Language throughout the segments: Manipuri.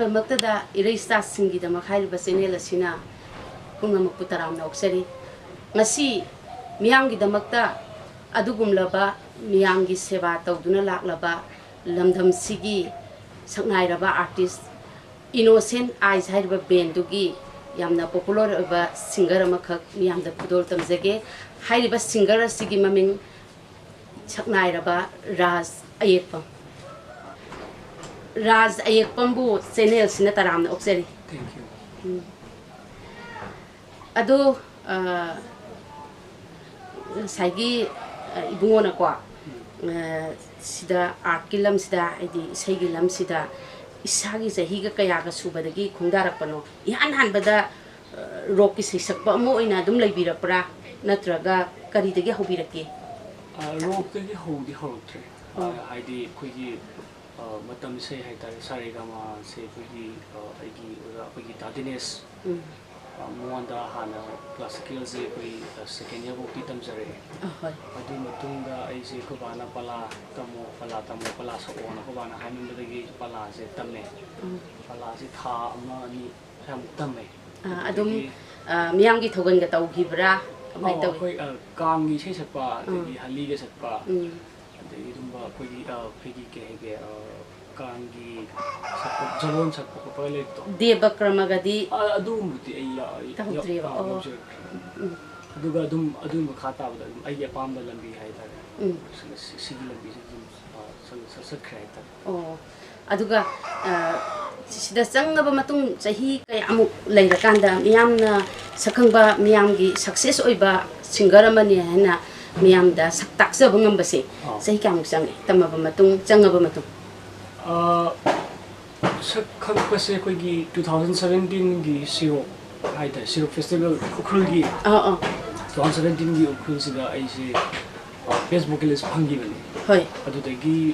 ꯑꯍꯥꯟꯕꯃꯛꯇꯗ ꯏꯔꯩꯁꯇꯥꯁꯤꯡꯒꯤꯗꯃꯛ ꯍꯥꯏꯔꯤꯕ ꯆꯦꯅꯦꯜ ꯑꯁꯤꯅ ꯄꯨꯝꯅꯃꯛꯄꯨ ꯇꯔꯥꯝꯅ ꯑꯣꯛꯆꯔꯤ ꯉꯁꯤ ꯃꯤꯌꯥꯝꯒꯤꯗꯃꯛꯇ ꯑꯗꯨꯒꯨꯝꯂꯕ ꯃꯤꯌꯥꯝꯒꯤ ꯁꯦꯕꯥ ꯇꯧꯗꯨꯅ ꯂꯥꯛꯂꯕ ꯂꯝꯗꯝꯁꯤꯒꯤ ꯁꯛꯅꯥꯏꯔꯕ ꯑꯥꯔꯇꯤꯁ ꯏꯅꯣꯁꯦꯟ ꯑꯥꯏꯁ ꯍꯥꯏꯔꯤꯕ ꯕꯦꯟꯗꯨꯒꯤ ꯌꯥꯝꯅ ꯄꯣꯄꯨꯂꯔ ꯑꯣꯏꯕ ꯁꯤꯡꯒꯔ ꯑꯃꯈꯛ ꯃꯤꯌꯥꯝꯗ ꯈꯨꯗꯣꯜ ꯇꯝꯖꯒꯦ ꯍꯥꯏꯔꯤꯕ ꯁꯤꯡꯒꯔ ꯑꯁꯤꯒꯤ ꯃꯃꯤꯡ ꯁꯛꯅꯥꯏꯔꯕ ꯔꯥꯖ ꯑꯌꯦꯛꯄꯝ Raj Ayekpambu channel sina taramna oksari. Thank you. Ado saigi ibungona kwa sida art kilam sida idi saigi lam sida isagi jahi ga kaya ga subadagi khongdarakpano ihan hanbada rock ki sisakpa mo oina dum leibirapra natraga karidagi hobirake rock dagi hodi hortre haidi khogi matam se haitare saregama se khogi aigi dadines muanda hana classical se koi second year bokti tamjare adu matunga ai se ko bana pala tamo pala so ona ko bana haimindagi pala se tamme pala se tha ama ni ham tamme adum miyam gi thogan ga tau gibra mai tau koi kang gi se sakpa adi hali ge sakpa adi dumba koi ke ge kangi sakpa jalon sakpa ko pale to deba kramagadi adu muti ai tahudriba aduga adum khata bada ai apam da lambi hai ta sigi lambi se khrai ta aduga sida changaba matung chahi kay amuk leirakanda miyamna sakhangba miyamgi success oiba singer amani hana miyamda saktakjaba ngambase chahi kamuk changi tamaba matung changaba matung sakhankpase koigi 2017 gi siro haida siro festival ukhul gi 2017 gi ukhul sida ai se Facebook list phangi bani hoi adudagi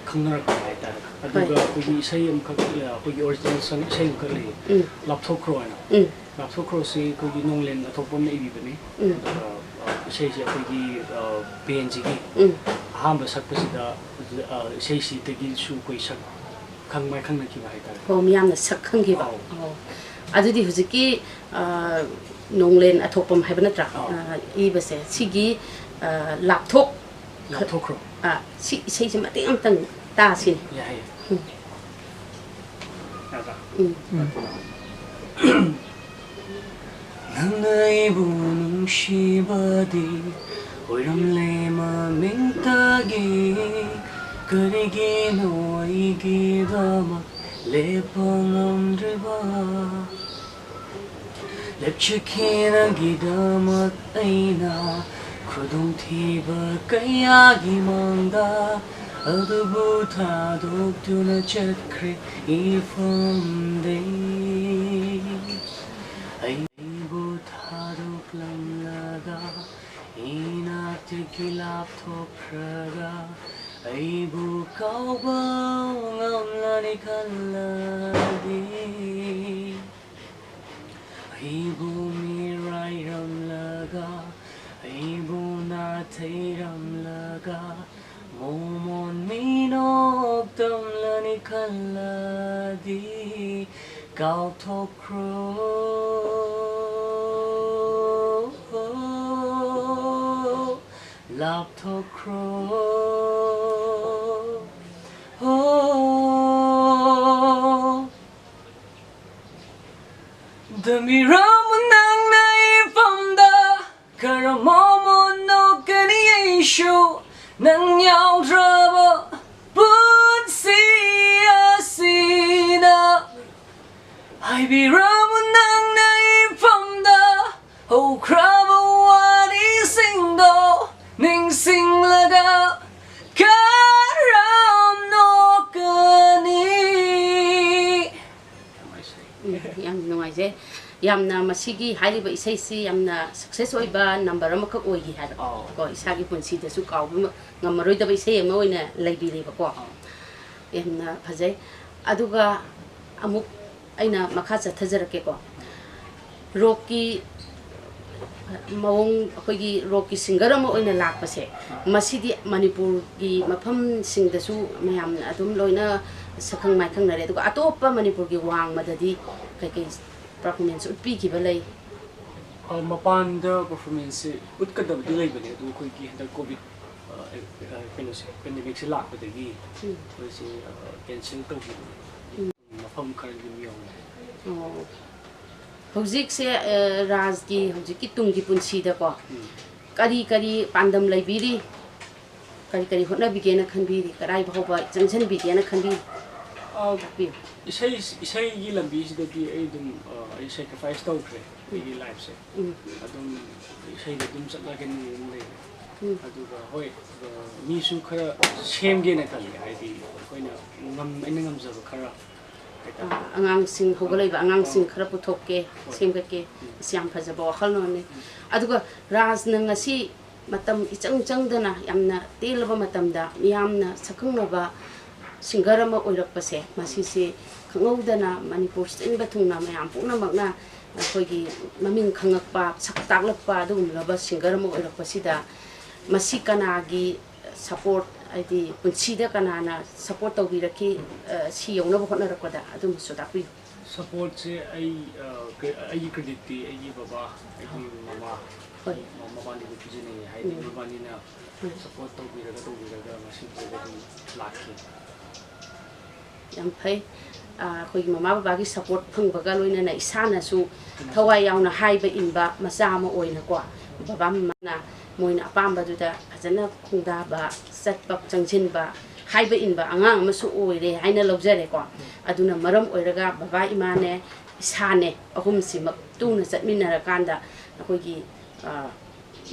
khangnar ka haida aduga koigi sei am khak koigi original song sei ka le lapthokro ana lapthokro se koigi nonglen athopom nei bi bani sei se koigi benji gi hamba sakpasida sei si tegi su koi sak khangmai khangna ki bai ta ho miyamna sakhanggi ba adudi huziki nonglen athopam haibana tra ibase sigi lapthokro si sei se mate amtang ta sin ya ya nanai bu nungshibadi oiramle ma mintagi karigi noigi dama lepanamdriba lepchikena gidama aina khudum thiba kayagi mangda adubu thadok tuna chakre ifamde aibu thadok lamlaga ina tikilap khraga aibu kauba ngamlani kalladi aibu mirai ramlaga aibu nathai ramlaga momon minok tamlani kalladi kau thokro lapthokro damiram nang nai famda karamomo no kani ishu nang yau draba put si asina I be ram nang nai famda ho krava wari singdo ning sing laga karam no kani yang nungai je yamna masigi hailiba isei si yamna success oiba number amakak oigi hada ko isagi punsi de su kaw ngamaroi da isei ama oina leibi leba ko yamna phajai aduga amuk aina makha chathajarake ko rocky mawong akoigi rocky singer ama oina lakpase masidi Manipurgi mafam singdasu mayamna adum loina sakang mai khang na re duga atopa manipur gi wang madadi kai kai performance utpi ki balai mapanda performance utkadab dilay bane du khoi ki handa covid pandemic se lak badagi khoi se cancel to gi mafam kar gi miyong hojik se raj gi hojik ki tung gi punsi da ko kari kari pandam lai biri kari kari hotna bi ge na khan bi karai bhau jangchen bi ge na khan bi isai gi lambi se gi ai dum ai sacrifice to kre gi life se adum isai gi dum satla gen ni le aduga hoi mi su khara sem ge na kali ai di koina ngam ai ngam jaba khara angang sing hogalai ba angang sing khara puthok ke sem ke siam phajaba wakhal no ne aduga raj na ngasi matam ichang chang dana yamna telaba matam da yamna sakhang na ba singer ama oirak pase masi se khangau dana manipur sting ba thungna mayam puna magna khoi gi maming khangak pa sak taklak pa dum laba singer ama oirak pasida masi kana gi support adi punchi da kana na support tawbi rakhi si yongna ba khona rakada adum sodapi support se ai credit ti ai baba ai mama hoi mama ni ko pijini hai ni mama ni na support tawbi raga masi se ga lakhi yam phai khoi mama baba gi support phung baga loina na isana su thawai yauna haiba inba macha ma oina ko baba na moina apamba du da ajana khungda ba satpak changchin ba haiba inba angang ma su oire haina lobjare ko aduna maram oiraga baba imane isane ahum simak tuna chatminara kanda khoi gi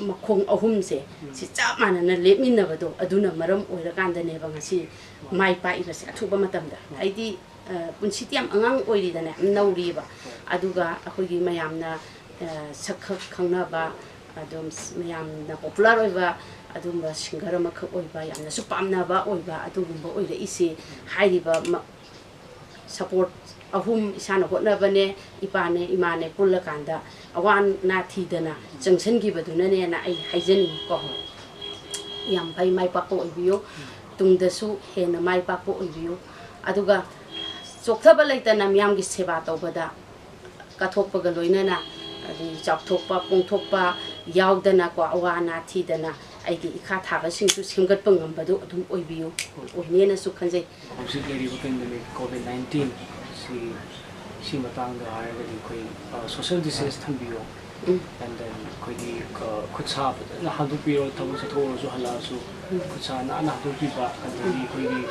makhong ahum se si chap manana lepminaba do aduna maram oirakanda ne ba ngasi mai pa ibase athuba matamda aidi punsi tiam angang oiri dane nauri ba aduga akhoi gi mayamna sakhak khangna ba adum mayamna popular oiba adum ba singer ma khak oiba yamna su pamna ba oiba adugumba oire isi hairiba support ahum isana hotna bane ipane imane pulla kanda awan na thidana jangsen gi baduna ne na ai haijani ko yam pai mai pa ko oibiyo tungda su hena mai pa ko oibiyo aduga chokthaba leitana myam gi seba tawbada kathokpa ga loina na adi chapthokpa pongthokpa yaudana ko awana thidana ai gi ikha thaba singsu simgat pangam badu adum oibiyo oine na su khanjai housi leri pandemic covid 19 si matang da hai ga koi social distance thambiyo and then koi gi khutsa na hadu piro thabu se thoro su hala su khutsa na hadu pi ba and then koi gi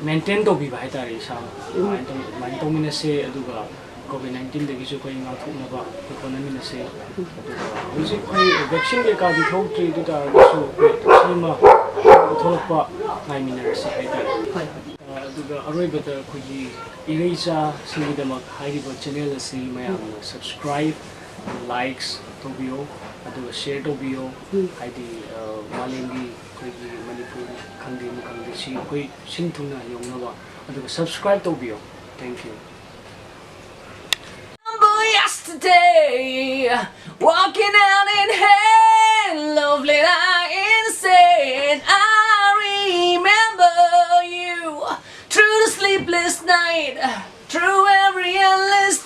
maintain to bi ba hai tare sa man to mina se aduga covid 19 dagi su koi nga thukna ba economy na se aduga housi koi vaccine ke ka di thok tri du da su sima thokpa ngai mina se hai tare aduga aroibata khoi ireisa singidamak hyriba channel asi mayamna subscribe likes tobio aduga share tobio haidi malengi khoi manipur khangdi si khoi sinthuna yongnawa aduga subscribe tobio thank you yesterday walking out in hand lovely night insane I remember you through the sleepless night, through every endless